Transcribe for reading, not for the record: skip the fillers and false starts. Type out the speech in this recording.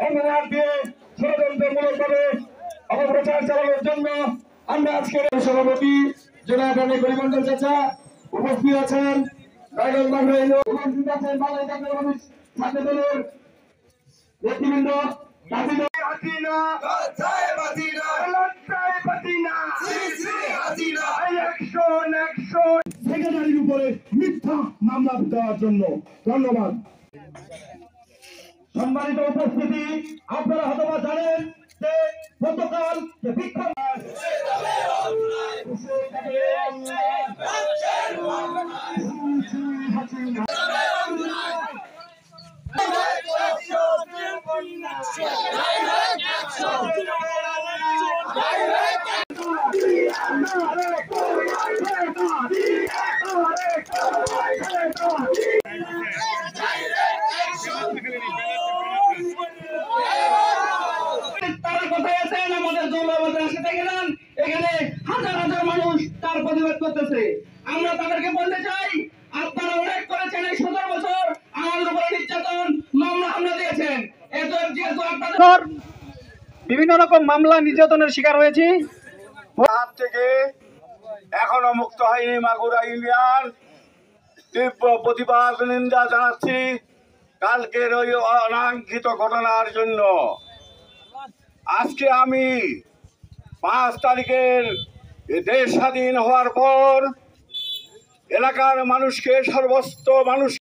অঙ্গীকার দিয়ে ষড়যন্ত্রমূলকভাবে অপপ্রচার চালানোর জন্য আমরা আজকের সভাপতি জনাব পরিমণ্ডল চাচা উপস্থিত আছেন। উপস্থিত আছেন বাংলাদেশ জাতীয় কমিউনিস্ট ছাত্র দলের নেতৃবৃন্দ। সেক্রেটারির উপরে মিথ্যা মামলা দেওয়ার জন্য ধন্যবাদ। সম্মানিত উপস্থিতি, আপনারা হয়তো জানেন যে গতকাল যে বিক্ষোভ তারা কোথায় আছেন? আমাদের জনগণের আসতে গেলেন, এখানে হাজার হাজার মানুষ তার প্রতিবাদ করতেছে। আমরা তাদেরকে বলতে চাই, আপনারা অনেক করেছেন, এই 17 বছর আমাদের উপরে নির্যাতন মামলা হামলা দিয়েছেন। যেহেতু আপনাদের বিভিন্ন রকম মামলা নির্যাতনের শিকার হয়েছি, হাত থেকে এখনো মুক্ত হয়নি মাগুরা ইউনিয়ন। তীব্র প্রতিবাদ নিন্দা জানাচ্ছি কালকের ওই অনাকাঙ্ক্ষিত ঘটনার জন্য। আজকে আমি 5 তারিখের দেশ স্বাধীন হওয়ার পর এলাকার মানুষকে সর্বস্ত মানুষ